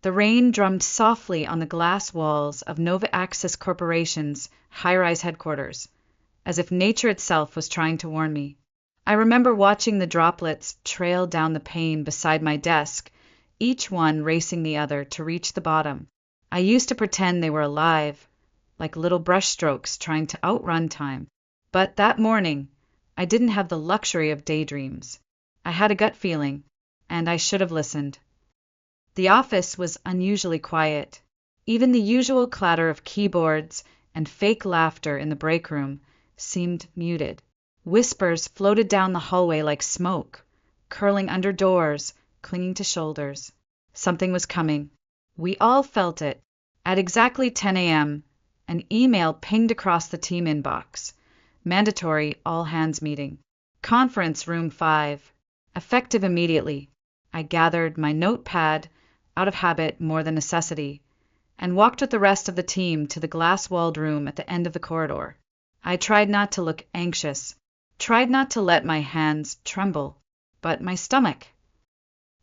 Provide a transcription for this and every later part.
The rain drummed softly on the glass walls of Nova Axis Corporation's high-rise headquarters, as if nature itself was trying to warn me. I remember watching the droplets trail down the pane beside my desk, each one racing the other to reach the bottom. I used to pretend they were alive, like little brushstrokes trying to outrun time. But that morning, I didn't have the luxury of daydreams. I had a gut feeling, and I should have listened. The office was unusually quiet. Even the usual clatter of keyboards and fake laughter in the break room seemed muted. Whispers floated down the hallway like smoke, curling under doors, clinging to shoulders. Something was coming. We all felt it. At exactly 10 a.m., an email pinged across the team inbox. Mandatory all-hands meeting. Conference room 5. Effective immediately. I gathered my notepad, out of habit more than necessity, and walked with the rest of the team to the glass-walled room at the end of the corridor. I tried not to look anxious, tried not to let my hands tremble, but my stomach.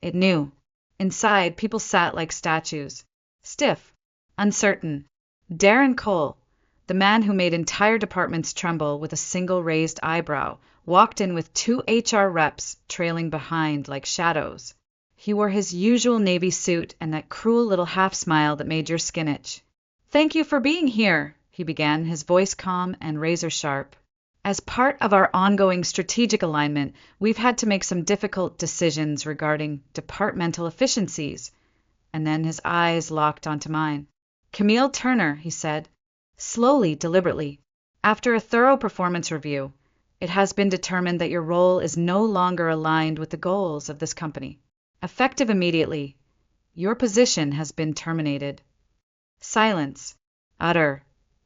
It knew. Inside, people sat like statues, stiff, uncertain. Darren Cole, the man who made entire departments tremble with a single raised eyebrow, walked in with 2 HR reps trailing behind like shadows. He wore his usual navy suit and that cruel little half-smile that made your skin itch. "Thank you for being here," he began, his voice calm and razor-sharp. "As part of our ongoing strategic alignment, we've had to make some difficult decisions regarding departmental efficiencies." And then his eyes locked onto mine. "Camille Turner," he said, slowly, deliberately, "after a thorough performance review, it has been determined that your role is no longer aligned with the goals of this company. Effective immediately, your position has been terminated." Silence. Utter,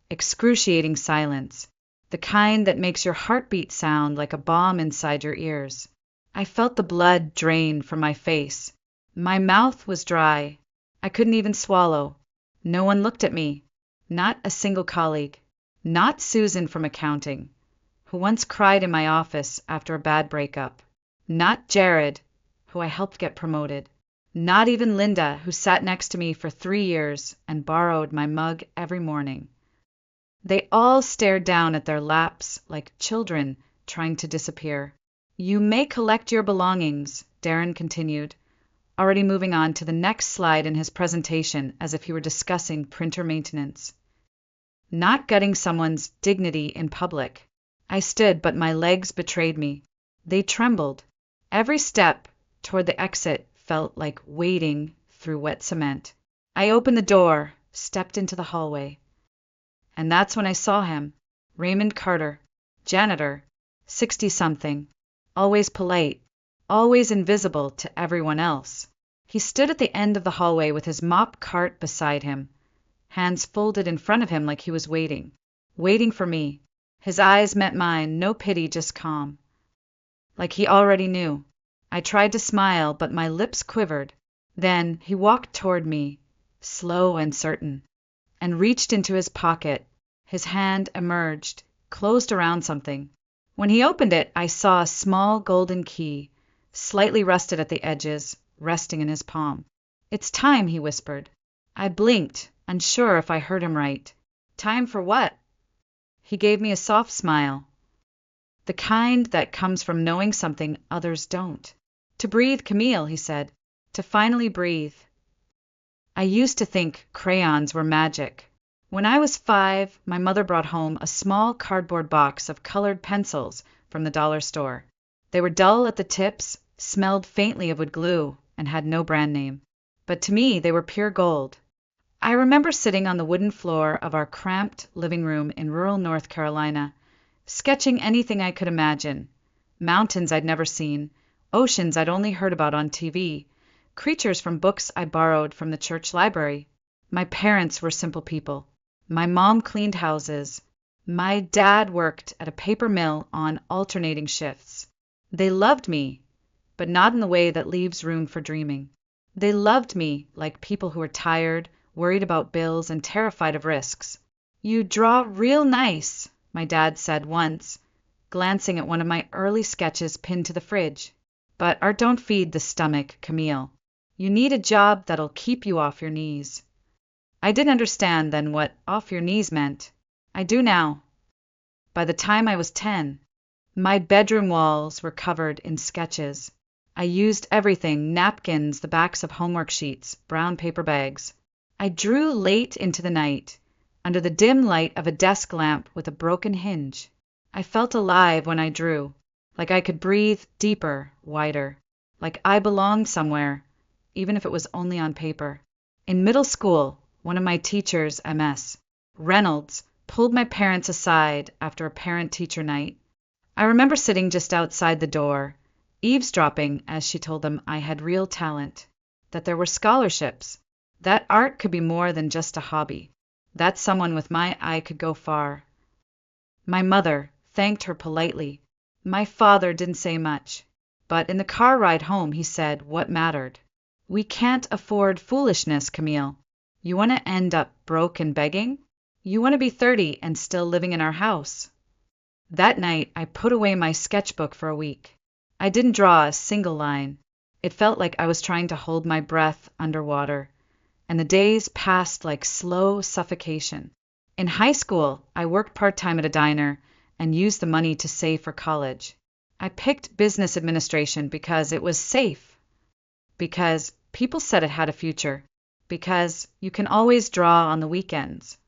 excruciating silence. The kind that makes your heartbeat sound like a bomb inside your ears. I felt the blood drain from my face. My mouth was dry. I couldn't even swallow. No one looked at me. Not a single colleague. Not Susan from accounting, who once cried in my office after a bad breakup. Not Jared, who I helped get promoted. Not even Linda, who sat next to me for 3 years and borrowed my mug every morning. They all stared down at their laps like children trying to disappear. "You may collect your belongings," Darren continued, already moving on to the next slide in his presentation as if he were discussing printer maintenance. Not gutting someone's dignity in public. I stood, but my legs betrayed me. They trembled. Every step toward the exit felt like wading through wet cement. I opened the door, stepped into the hallway. And that's when I saw him, Raymond Carter, janitor, 60-something, always polite, always invisible to everyone else. He stood at the end of the hallway with his mop cart beside him, hands folded in front of him like he was waiting for me. His eyes met mine, no pity, just calm. Like he already knew. I tried to smile, but my lips quivered. Then he walked toward me, slow and certain, and reached into his pocket. His hand emerged, closed around something. When he opened it, I saw a small golden key, slightly rusted at the edges, resting in his palm. "It's time," he whispered. I blinked, unsure if I heard him right. "Time for what?" He gave me a soft smile. The kind that comes from knowing something others don't. "To breathe, Camille," he said. "To finally breathe." I used to think crayons were magic. When I was 5, my mother brought home a small cardboard box of colored pencils from the dollar store. They were dull at the tips, smelled faintly of wood glue, and had no brand name. But to me, they were pure gold. I remember sitting on the wooden floor of our cramped living room in rural North Carolina, sketching anything I could imagine. Mountains I'd never seen, oceans I'd only heard about on TV, creatures from books I borrowed from the church library. My parents were simple people. My mom cleaned houses. My dad worked at a paper mill on alternating shifts. They loved me, but not in the way that leaves room for dreaming. They loved me like people who are tired, worried about bills, and terrified of risks. "You draw real nice," my dad said once, glancing at one of my early sketches pinned to the fridge. "But art don't feed the stomach, Camille. You need a job that'll keep you off your knees. I didn't understand then what off your knees meant. I do now. By the time I was 10, my bedroom walls were covered in sketches. I used everything: napkins, the backs of homework sheets, brown paper bags. I drew late into the night, under the dim light of a desk lamp with a broken hinge. I felt alive when I drew, like I could breathe deeper, wider, like I belonged somewhere, even if it was only on paper. In middle school, one of my teachers, Ms. Reynolds, pulled my parents aside after a parent-teacher night. I remember sitting just outside the door, eavesdropping as she told them I had real talent, that there were scholarships, that art could be more than just a hobby, that someone with my eye could go far. My mother thanked her politely. My father didn't say much, but in the car ride home he said what mattered. We can't afford foolishness, Camille. You want to end up broke and begging? You want to be 30 and still living in our house? That night I put away my sketchbook for a week. I didn't draw a single line. It felt like I was trying to hold my breath underwater, and the days passed like slow suffocation. In high school, I worked part-time at a diner and used the money to save for college. I picked business administration because it was safe, because people said it had a future, because you can always draw on the weekends.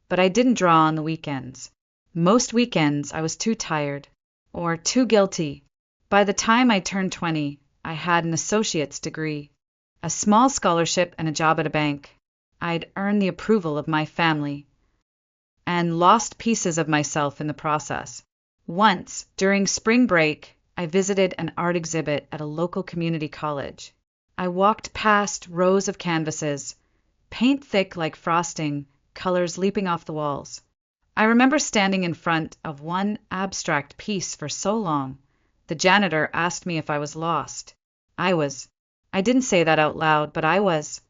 But I didn't draw on the weekends. Most weekends I was too tired, or too guilty. By the time I turned 20, I had an associate's degree, a small scholarship, and a job at a bank. I'd earned the approval of my family, and lost pieces of myself in the process. Once, during spring break, I visited an art exhibit at a local community college. I walked past rows of canvases, paint thick like frosting, colors leaping off the walls. I remember standing in front of one abstract piece for so long. The janitor asked me if I was lost. I was. I didn't say that out loud, but I was.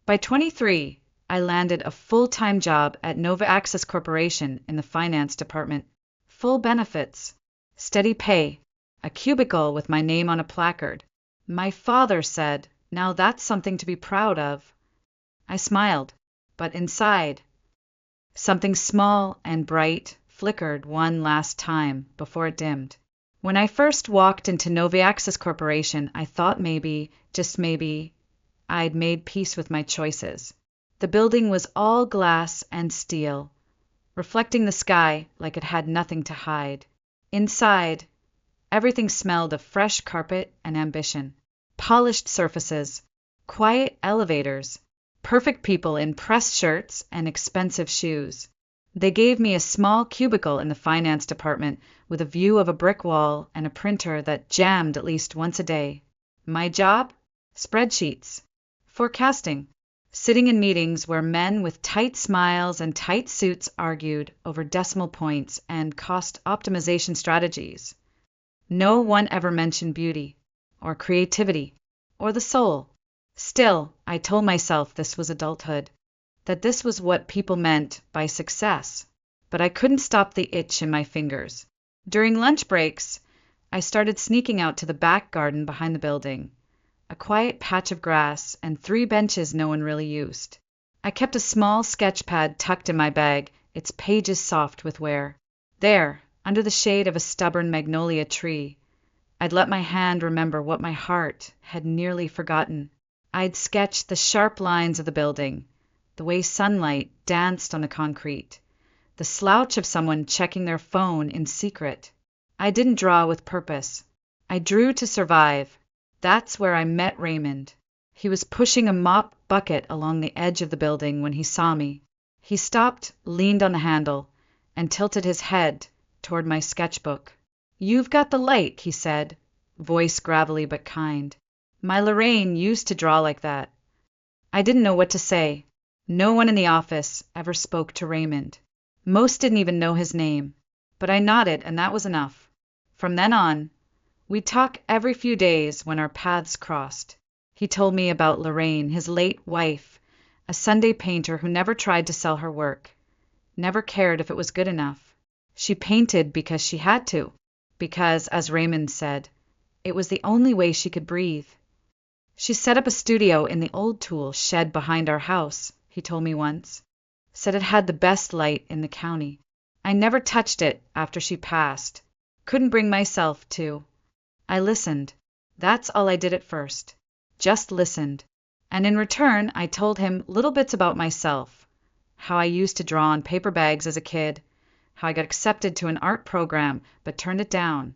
By 23, I landed a full-time job at Nova Access Corporation in the finance department. Full benefits, steady pay, a cubicle with my name on a placard. My father said, "Now that's something to be proud of." I smiled, but inside, something small and bright flickered one last time before it dimmed. When I first walked into Nova Access Corporation, I thought maybe, just maybe, I'd made peace with my choices. The building was all glass and steel, reflecting the sky like it had nothing to hide. Inside, everything smelled of fresh carpet and ambition. Polished surfaces, quiet elevators, perfect people in pressed shirts and expensive shoes. They gave me a small cubicle in the finance department with a view of a brick wall and a printer that jammed at least once a day. My job? Spreadsheets. Forecasting. Sitting in meetings where men with tight smiles and tight suits argued over decimal points and cost optimization strategies. No one ever mentioned beauty, or creativity, or the soul. Still, I told myself this was adulthood, that this was what people meant by success, but I couldn't stop the itch in my fingers. During lunch breaks, I started sneaking out to the back garden behind the building, a quiet patch of grass and 3 benches no one really used. I kept a small sketch pad tucked in my bag, its pages soft with wear. There, under the shade of a stubborn magnolia tree, I'd let my hand remember what my heart had nearly forgotten. I'd sketch the sharp lines of the building, the way sunlight danced on the concrete, the slouch of someone checking their phone in secret. I didn't draw with purpose. I drew to survive. That's where I met Raymond. He was pushing a mop bucket along the edge of the building when he saw me. He stopped, leaned on the handle, and tilted his head toward my sketchbook. "You've got the light," he said, voice gravelly but kind. "My Lorraine used to draw like that." I didn't know what to say. No one in the office ever spoke to Raymond. Most didn't even know his name. But I nodded, and that was enough. From then on, we'd talk every few days when our paths crossed. He told me about Lorraine, his late wife, a Sunday painter who never tried to sell her work, never cared if it was good enough. She painted because she had to, because, as Raymond said, it was the only way she could breathe. She set up a studio in the old tool shed behind our house, he told me once. Said it had the best light in the county. I never touched it after she passed. Couldn't bring myself to. I listened. That's all I did at first. Just listened. And in return, I told him little bits about myself. How I used to draw on paper bags as a kid. How I got accepted to an art program but turned it down.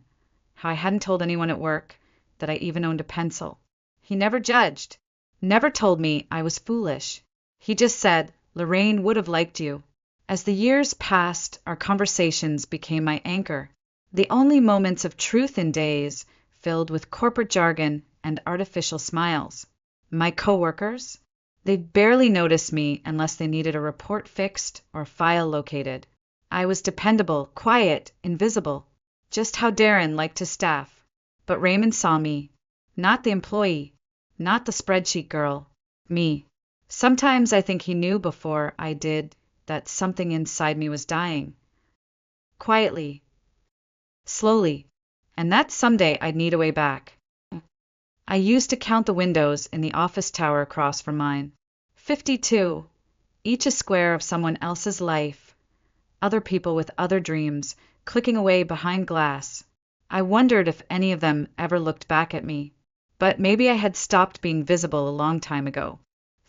How I hadn't told anyone at work that I even owned a pencil. He never judged. Never told me I was foolish. He just said, Lorraine would have liked you. As the years passed, our conversations became my anchor. The only moments of truth in days filled with corporate jargon and artificial smiles. My coworkers? They'd barely notice me unless they needed a report fixed or file located. I was dependable, quiet, invisible. Just how Darren liked his staff. But Raymond saw me. Not the employee. Not the spreadsheet girl. Me. Sometimes I think he knew before I did that something inside me was dying. Quietly. Slowly. And that someday I'd need a way back. I used to count the windows in the office tower across from mine. 52. Each a square of someone else's life. Other people with other dreams, clicking away behind glass. I wondered if any of them ever looked back at me. But maybe I had stopped being visible a long time ago.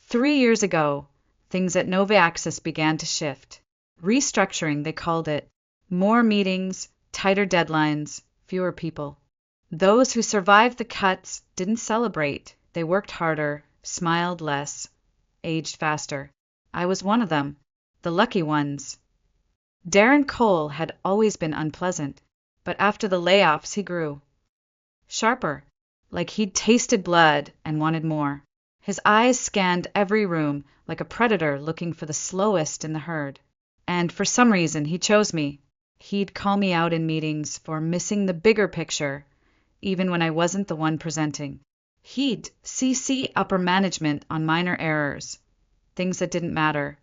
3 years ago, things at Nova Access began to shift. Restructuring, they called it. More meetings, tighter deadlines, fewer people. Those who survived the cuts didn't celebrate. They worked harder, smiled less, aged faster. I was one of them, the lucky ones. Darren Cole had always been unpleasant, but after the layoffs he grew. Sharper, like he'd tasted blood and wanted more. His eyes scanned every room like a predator looking for the slowest in the herd. And for some reason he chose me. He'd call me out in meetings for missing the bigger picture, even when I wasn't the one presenting. He'd CC upper management on minor errors, things that didn't matter.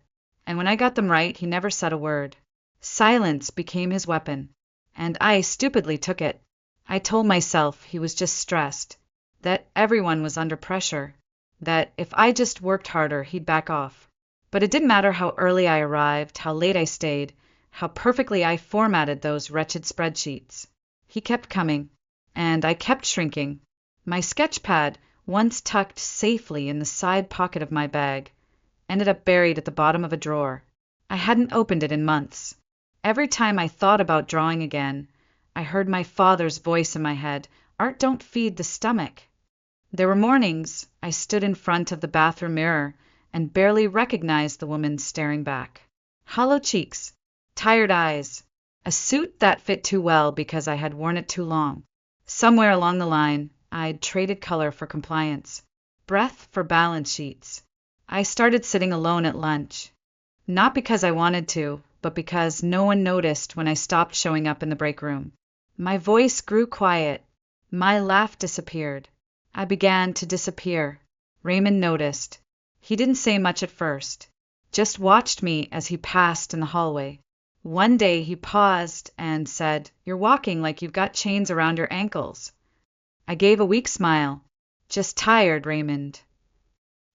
And when I got them right, he never said a word. Silence became his weapon, and I stupidly took it. I told myself he was just stressed, that everyone was under pressure, that if I just worked harder, he'd back off. But it didn't matter how early I arrived, how late I stayed, how perfectly I formatted those wretched spreadsheets. He kept coming, and I kept shrinking. My sketch pad, once tucked safely in the side pocket of my bag, ended up buried at the bottom of a drawer. I hadn't opened it in months. Every time I thought about drawing again, I heard my father's voice in my head, "Art don't feed the stomach." There were mornings I stood in front of the bathroom mirror and barely recognized the woman staring back. Hollow cheeks, tired eyes, a suit that fit too well because I had worn it too long. Somewhere along the line, I'd traded color for compliance, breath for balance sheets. I started sitting alone at lunch, not because I wanted to, but because no one noticed when I stopped showing up in the break room. My voice grew quiet. My laugh disappeared. I began to disappear. Raymond noticed. He didn't say much at first, just watched me as he passed in the hallway. One day he paused and said, "You're walking like you've got chains around your ankles." I gave a weak smile. "Just tired, Raymond."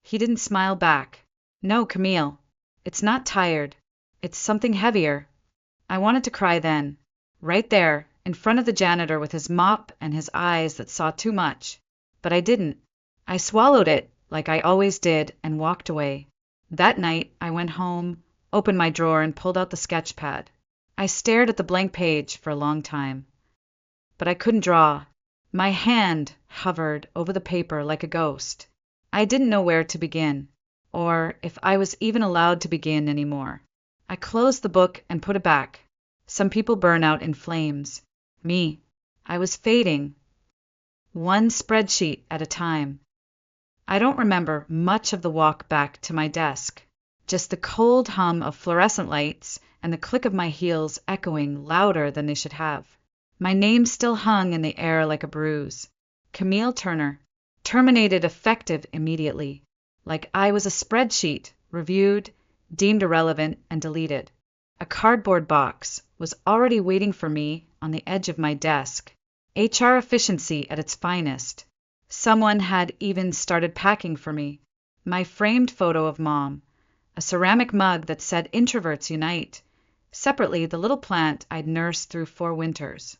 He didn't smile back. "No, Camille, it's not tired. It's something heavier." I wanted to cry then, right there, in front of the janitor with his mop and his eyes that saw too much. But I didn't. I swallowed it, like I always did, and walked away. That night, I went home, opened my drawer, and pulled out the sketch pad. I stared at the blank page for a long time. But I couldn't draw. My hand hovered over the paper like a ghost. I didn't know where to begin, or if I was even allowed to begin anymore. I closed the book and put it back. Some people burn out in flames. Me, I was fading. One spreadsheet at a time. I don't remember much of the walk back to my desk, just the cold hum of fluorescent lights and the click of my heels echoing louder than they should have. My name still hung in the air like a bruise. Camille Turner, terminated effective immediately, like I was a spreadsheet, reviewed, deemed irrelevant, and deleted. A cardboard box was already waiting for me on the edge of my desk. HR efficiency at its finest. Someone had even started packing for me. My framed photo of Mom, a ceramic mug that said "Introverts Unite." Separately, the little plant I'd nursed through 4 winters.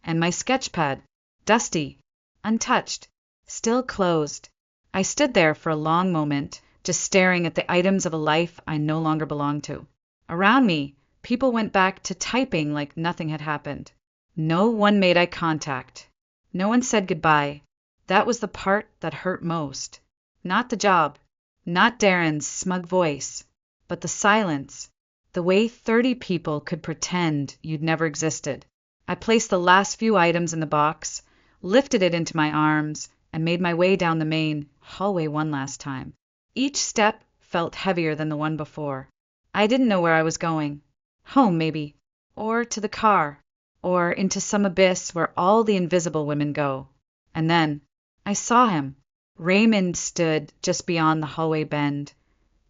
And my sketch pad, dusty, untouched, still closed. I stood there for a long moment, just staring at the items of a life I no longer belonged to. Around me, people went back to typing like nothing had happened. No one made eye contact. No one said goodbye. That was the part that hurt most. Not the job, not Darren's smug voice, but the silence. The way 30 people could pretend you'd never existed. I placed the last few items in the box, lifted it into my arms, and made my way down the main hallway one last time. Each step felt heavier than the one before. I didn't know where I was going. Home, maybe. Or to the car. Or into some abyss where all the invisible women go. And then I saw him. Raymond stood just beyond the hallway bend,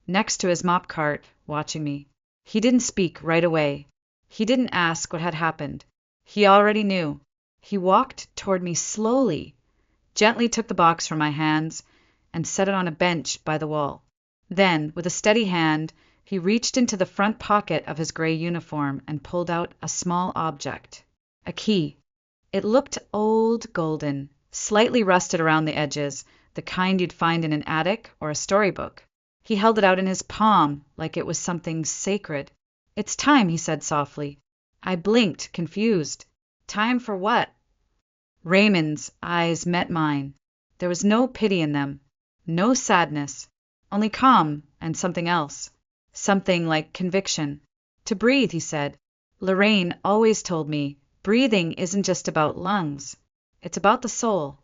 next to his mop cart, watching me. He didn't speak right away. He didn't ask what had happened. He already knew. He walked toward me slowly, gently took the box from my hands, and set it on a bench by the wall. Then, with a steady hand, he reached into the front pocket of his gray uniform and pulled out a small object. A key. It looked old, golden, slightly rusted around the edges, the kind you'd find in an attic or a storybook. He held it out in his palm like it was something sacred. "It's time," he said softly. I blinked, confused. Time for what? Raymond's eyes met mine. There was no pity in them, no sadness, only calm and something else. Something like conviction. "To breathe," he said. "Lorraine always told me, breathing isn't just about lungs. It's about the soul.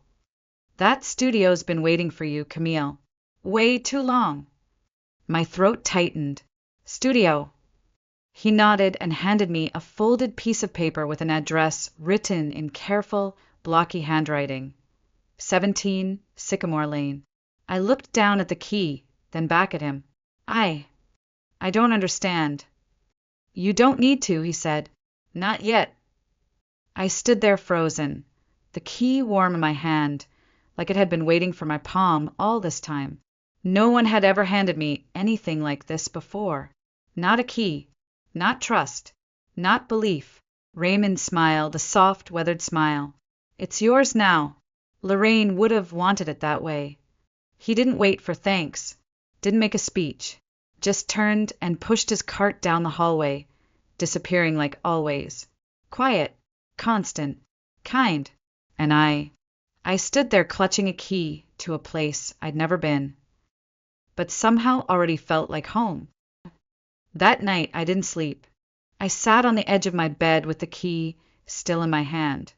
That studio's been waiting for you, Camille. Way too long." My throat tightened. "Studio." He nodded and handed me a folded piece of paper with an address written in careful, blocky handwriting. 17 Sycamore Lane. I looked down at the key, then back at him. I don't understand." "You don't need to," he said. "Not yet." I stood there frozen, the key warm in my hand, like it had been waiting for my palm all this time. No one had ever handed me anything like this before. Not a key, not trust, not belief. Raymond smiled, a soft, weathered smile. "It's yours now." Lorraine would have wanted it that way. He didn't wait for thanks, didn't make a speech, just turned and pushed his cart down the hallway, disappearing like always. Quiet, constant, kind. And I stood there clutching a key to a place I'd never been, but somehow already felt like home. That night I didn't sleep. I sat on the edge of my bed with the key still in my hand,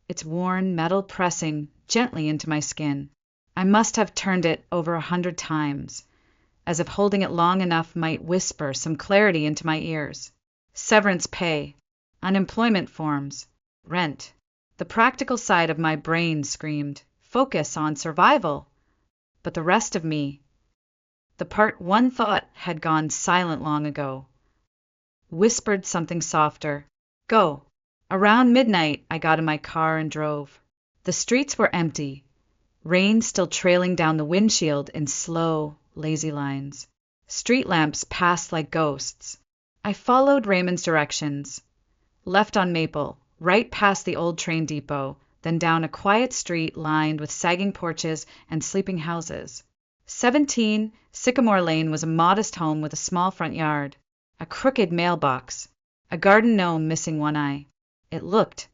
its worn metal pressing gently into my skin. I must have turned it over 100 times, as if holding it long enough might whisper some clarity into my ears. Severance pay, unemployment forms, rent. The practical side of my brain screamed, focus on survival. But the rest of me, the part one thought had gone silent long ago, whispered something softer. Go. Around midnight, I got in my car and drove. The streets were empty, rain still trailing down the windshield in slow, lazy lines. Street lamps passed like ghosts. I followed Raymond's directions. Left on Maple, right past the old train depot, then down a quiet street lined with sagging porches and sleeping houses. 17 Sycamore Lane was a modest home with a small front yard, a crooked mailbox, a garden gnome missing one eye. It looked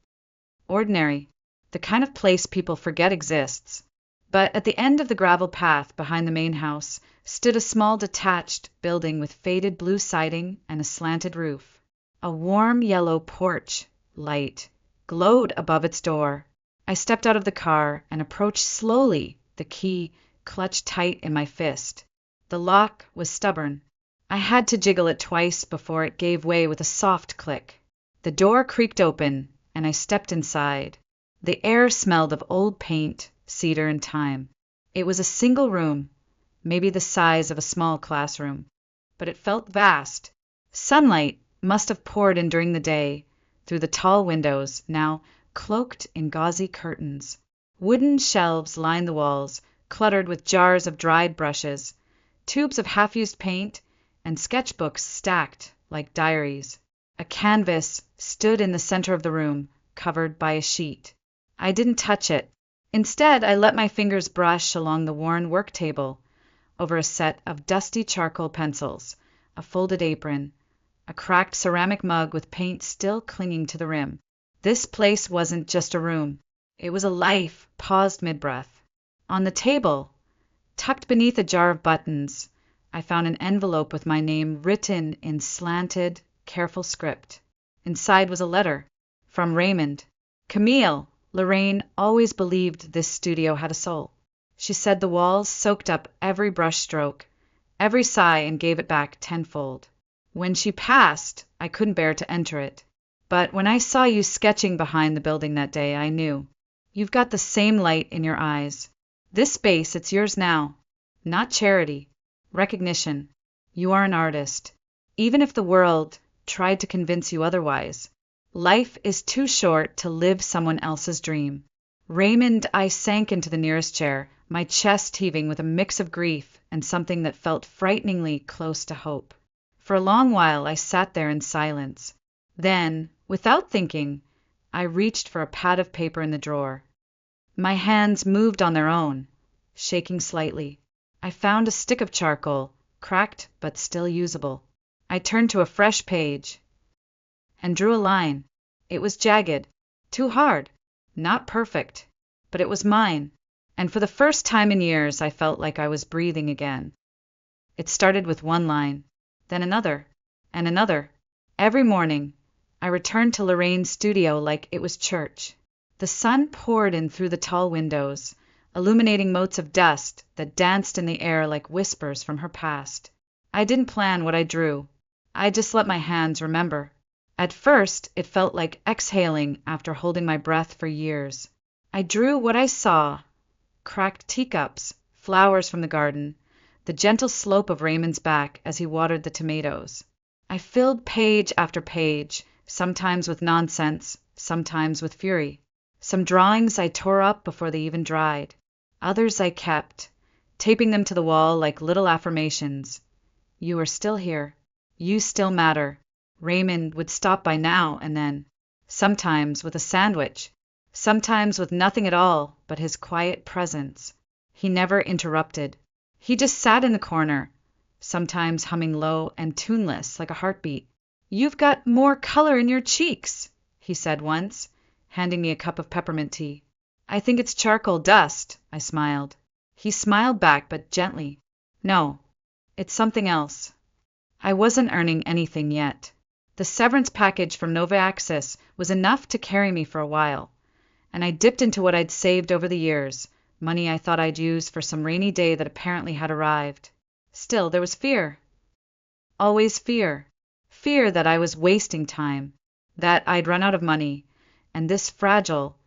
ordinary, the kind of place people forget exists. But at the end of the gravel path behind the main house stood a small detached building with faded blue siding and a slanted roof. A warm yellow porch light glowed above its door. I stepped out of the car and approached slowly, the key clutched tight in my fist. The lock was stubborn. I had to jiggle it twice before it gave way with a soft click. The door creaked open, and I stepped inside. The air smelled of old paint, cedar, and time. It was a single room, maybe the size of a small classroom, but it felt vast. Sunlight must have poured in during the day, through the tall windows, now cloaked in gauzy curtains. Wooden shelves lined the walls, cluttered with jars of dried brushes, tubes of half-used paint, and sketchbooks stacked like diaries. A canvas stood in the center of the room, covered by a sheet. I didn't touch it. Instead, I let my fingers brush along the worn work table, over a set of dusty charcoal pencils, a folded apron, a cracked ceramic mug with paint still clinging to the rim. This place wasn't just a room. It was a life, paused mid-breath. On the table, tucked beneath a jar of buttons, I found an envelope with my name written in slanted, careful script. Inside was a letter from Raymond. Camille, Lorraine always believed this studio had a soul. She said the walls soaked up every brush stroke, every sigh, and gave it back tenfold. When she passed, I couldn't bear to enter it. But when I saw you sketching behind the building that day, I knew. You've got the same light in your eyes. This space, it's yours now. Not charity, recognition. You are an artist. Even if the world tried to convince you otherwise, life is too short to live someone else's dream. Raymond, I sank into the nearest chair, my chest heaving with a mix of grief and something that felt frighteningly close to hope. For a long while, I sat there in silence. Then, without thinking, I reached for a pad of paper in the drawer. My hands moved on their own, shaking slightly. I found a stick of charcoal, cracked but still usable. I turned to a fresh page and drew a line. It was jagged, too hard, not perfect, but it was mine, and for the first time in years I felt like I was breathing again. It started with one line, then another, and another. Every morning, I returned to Lorraine's studio like it was church. The sun poured in through the tall windows, illuminating motes of dust that danced in the air like whispers from her past. I didn't plan what I drew. I just let my hands remember. At first, it felt like exhaling after holding my breath for years. I drew what I saw: cracked teacups, flowers from the garden, the gentle slope of Raymond's back as he watered the tomatoes. I filled page after page, sometimes with nonsense, sometimes with fury. Some drawings I tore up before they even dried. Others I kept, taping them to the wall like little affirmations. You are still here. You still matter. Raymond would stop by now and then, sometimes with a sandwich, sometimes with nothing at all but his quiet presence. He never interrupted. He just sat in the corner, sometimes humming low and tuneless like a heartbeat. You've got more color in your cheeks, he said once, handing me a cup of peppermint tea. I think it's charcoal dust, I smiled. He smiled back, but gently. No, it's something else. I wasn't earning anything yet. The severance package from Nova Access was enough to carry me for a while, and I dipped into what I'd saved over the years, money I thought I'd use for some rainy day that apparently had arrived. Still, there was fear. Always fear. Fear that I was wasting time, that I'd run out of money, and this fragile,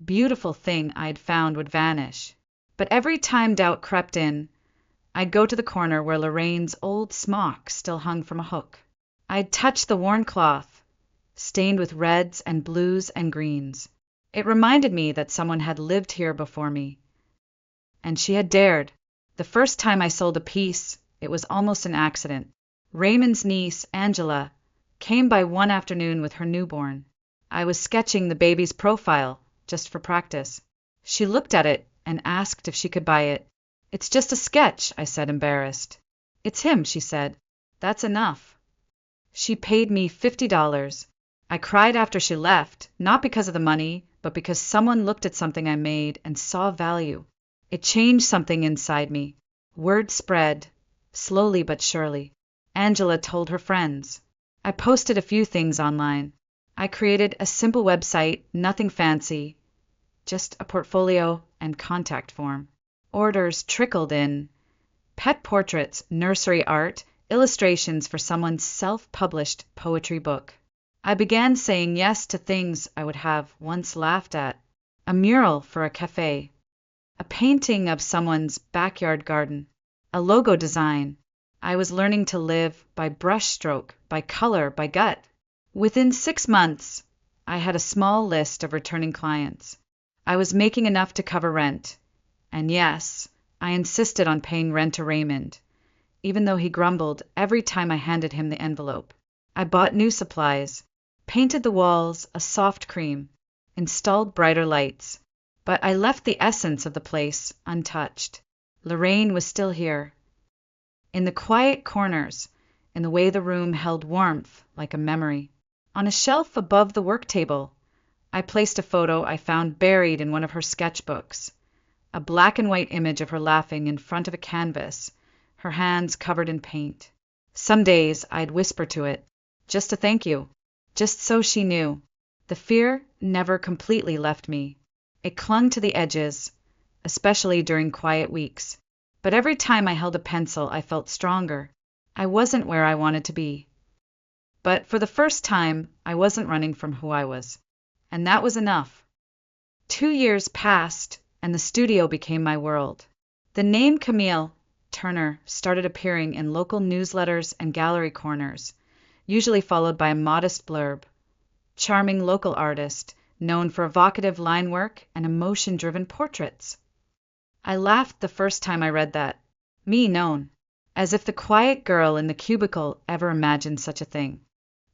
beautiful thing I'd found would vanish. But every time doubt crept in, I'd go to the corner where Lorraine's old smock still hung from a hook. I'd touch the worn cloth, stained with reds and blues and greens. It reminded me that someone had lived here before me. And she had dared. The first time I sold a piece, it was almost an accident. Raymond's niece, Angela, came by one afternoon with her newborn. I was sketching the baby's profile, just for practice. She looked at it and asked if she could buy it. It's just a sketch, I said, embarrassed. It's him, she said. That's enough. She paid me $50. I cried after she left, not because of the money, but because someone looked at something I made and saw value. It changed something inside me. Word spread, slowly but surely. Angela told her friends. I posted a few things online. I created a simple website, nothing fancy, just a portfolio and contact form. Orders trickled in. Pet portraits, nursery art, illustrations for someone's self-published poetry book. I began saying yes to things I would have once laughed at. A mural for a cafe. A painting of someone's backyard garden. A logo design. I was learning to live by brushstroke, by color, by gut. Within 6 months, I had a small list of returning clients. I was making enough to cover rent. And yes, I insisted on paying rent to Raymond, even though he grumbled every time I handed him the envelope. I bought new supplies, painted the walls a soft cream, installed brighter lights, but I left the essence of the place untouched. Lorraine was still here, in the quiet corners, in the way the room held warmth like a memory. On a shelf above the work table, I placed a photo I found buried in one of her sketchbooks, a black and white image of her laughing in front of a canvas, her hands covered in paint. Some days I'd whisper to it, just a thank you, just so she knew. The fear never completely left me. It clung to the edges, especially during quiet weeks. But every time I held a pencil, I felt stronger. I wasn't where I wanted to be. But for the first time, I wasn't running from who I was. And that was enough. 2 years passed, and the studio became my world. The name Camille Turner started appearing in local newsletters and gallery corners, usually followed by a modest blurb. Charming local artist, known for evocative line work and emotion-driven portraits. I laughed the first time I read that. Me known. As if the quiet girl in the cubicle ever imagined such a thing.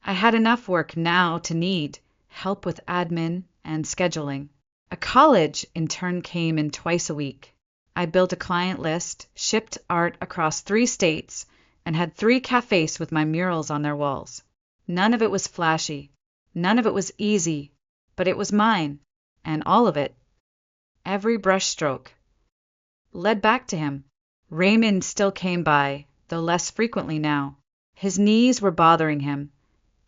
I had enough work now to need help with admin and scheduling. A college intern came in twice a week. I built a client list, shipped art across 3 states, and had 3 cafes with my murals on their walls. None of it was flashy. None of it was easy. But it was mine. And all of it, every brushstroke, led back to him. Raymond still came by, though less frequently now. His knees were bothering him,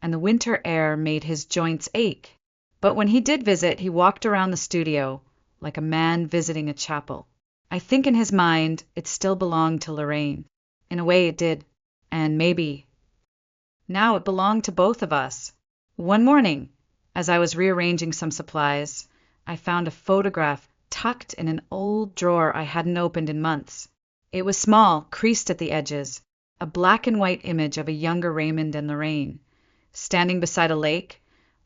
and the winter air made his joints ache. But when he did visit, he walked around the studio like a man visiting a chapel. I think in his mind it still belonged to Lorraine. In a way it did. And maybe now it belonged to both of us. One morning, as I was rearranging some supplies, I found a photograph tucked in an old drawer I hadn't opened in months. It was small, creased at the edges, a black and white image of a younger Raymond and Lorraine, standing beside a lake,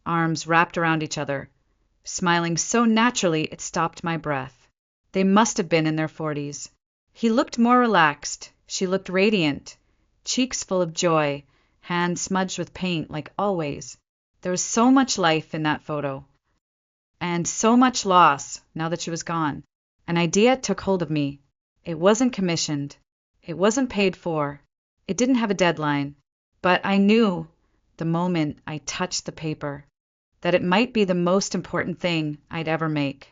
arms wrapped around each other, smiling so naturally it stopped my breath. They must have been in their 40s. He looked more relaxed. She looked radiant, cheeks full of joy, hands smudged with paint like always. There was so much life in that photo. And so much loss now that she was gone. An idea took hold of me. It wasn't commissioned. It wasn't paid for. It didn't have a deadline. But I knew, the moment I touched the paper, that it might be the most important thing I'd ever make.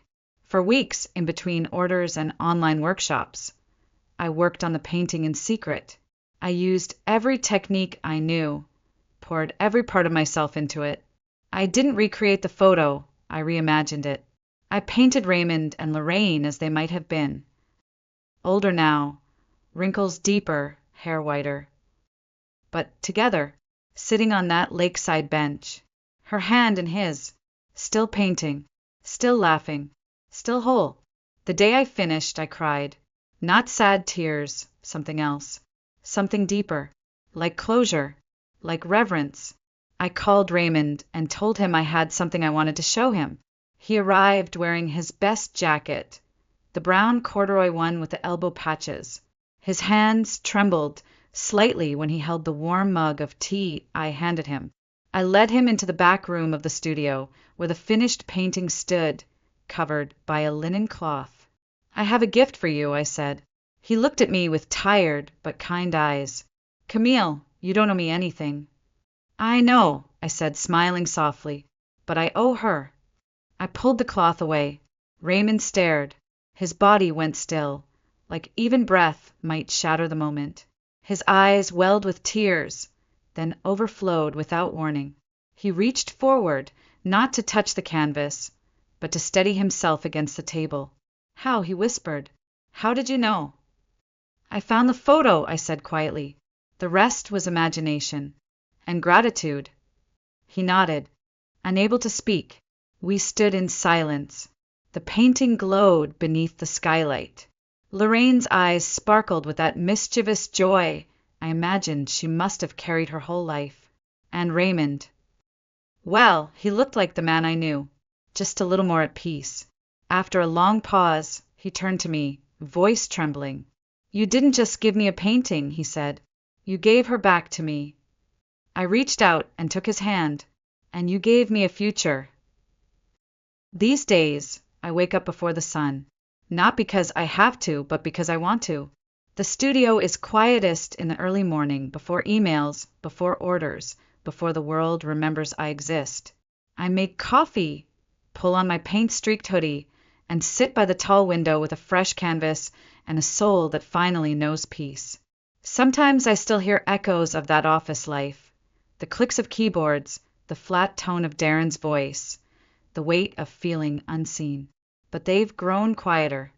For weeks in between orders and online workshops, I worked on the painting in secret. I used every technique I knew, poured every part of myself into it. I didn't recreate the photo, I reimagined it. I painted Raymond and Lorraine as they might have been. Older now, wrinkles deeper, hair whiter. But together, sitting on that lakeside bench, her hand in his, still painting, still laughing, still whole. The day I finished, I cried. Not sad tears, something else. Something deeper, like closure, like reverence. I called Raymond and told him I had something I wanted to show him. He arrived wearing his best jacket, the brown corduroy one with the elbow patches. His hands trembled slightly when he held the warm mug of tea I handed him. I led him into the back room of the studio, where the finished painting stood, covered by a linen cloth. I have a gift for you, I said. He looked at me with tired but kind eyes. Camille, you don't owe me anything. I know, I said, smiling softly, but I owe her. I pulled the cloth away. Raymond stared. His body went still, like even breath might shatter the moment. His eyes welled with tears, then overflowed without warning. He reached forward, not to touch the canvas, but to steady himself against the table. How, he whispered. How did you know? I found the photo, I said quietly. The rest was imagination. And gratitude. He nodded, unable to speak. We stood in silence. The painting glowed beneath the skylight. Lorraine's eyes sparkled with that mischievous joy I imagined she must have carried her whole life. And Raymond. Well, he looked like the man I knew, just a little more at peace. After a long pause, he turned to me, voice trembling. "You didn't just give me a painting," he said. "You gave her back to me." I reached out and took his hand. "And you gave me a future." These days, I wake up before the sun. Not because I have to, but because I want to. The studio is quietest in the early morning, before emails, before orders, before the world remembers I exist. I make coffee, pull on my paint-streaked hoodie, and sit by the tall window with a fresh canvas and a soul that finally knows peace. Sometimes I still hear echoes of that office life, the clicks of keyboards, the flat tone of Darren's voice, the weight of feeling unseen. But they've grown quieter,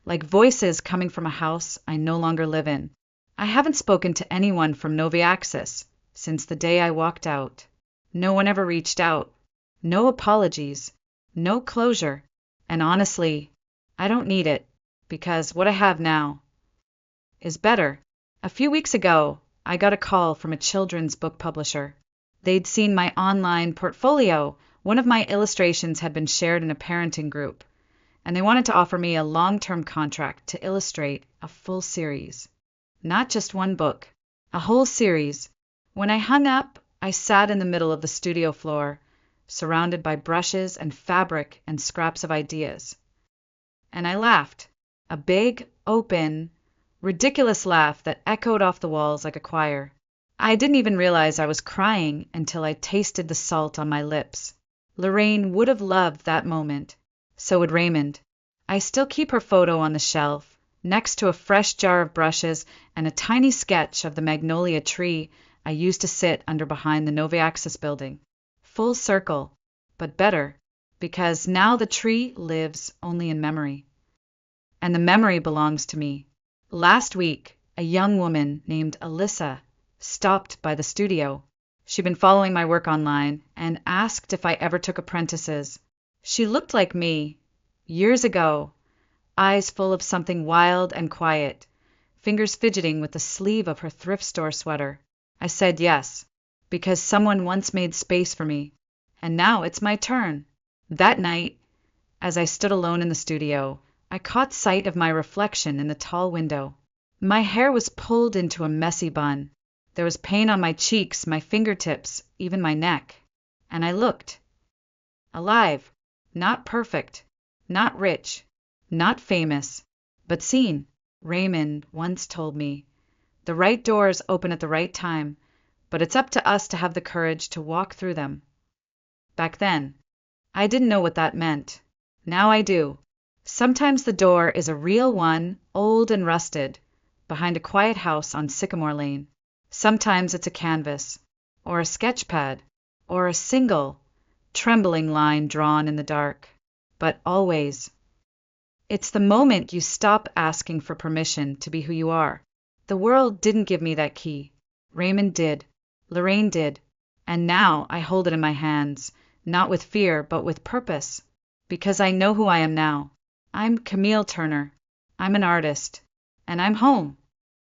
like voices coming from a house I no longer live in. I haven't spoken to anyone from Novi Axis since the day I walked out. No one ever reached out. No apologies. No closure. And honestly, I don't need it, because what I have now is better. A few weeks ago, I got a call from a children's book publisher. They'd seen my online portfolio. One of my illustrations had been shared in a parenting group, and they wanted to offer me a long-term contract to illustrate a full series. Not just one book, a whole series. When I hung up, I sat in the middle of the studio floor, surrounded by brushes and fabric and scraps of ideas. And I laughed, a big, open, ridiculous laugh that echoed off the walls like a choir. I didn't even realize I was crying until I tasted the salt on my lips. Lorraine would have loved that moment. So would Raymond. I still keep her photo on the shelf, next to a fresh jar of brushes and a tiny sketch of the magnolia tree I used to sit under behind the Novi Axis building. Full circle, but better, because now the tree lives only in memory. And the memory belongs to me. Last week, a young woman named Alyssa stopped by the studio. She'd been following my work online and asked if I ever took apprentices. She looked like me, years ago, eyes full of something wild and quiet, fingers fidgeting with the sleeve of her thrift store sweater. I said yes, because someone once made space for me, and now it's my turn. That night, as I stood alone in the studio, I caught sight of my reflection in the tall window. My hair was pulled into a messy bun. There was paint on my cheeks, my fingertips, even my neck. And I looked. Alive. Not perfect. Not rich. Not famous. But seen. Raymond once told me, "The right doors open at the right time, but it's up to us to have the courage to walk through them." Back then, I didn't know what that meant. Now I do. Sometimes the door is a real one, old and rusted, behind a quiet house on Sycamore Lane. Sometimes it's a canvas, or a sketch pad, or a single, trembling line drawn in the dark. But always, it's the moment you stop asking for permission to be who you are. The world didn't give me that key. Raymond did. Lorraine did. And now I hold it in my hands, not with fear, but with purpose. Because I know who I am now. I'm Camille Turner. I'm an artist. And I'm home.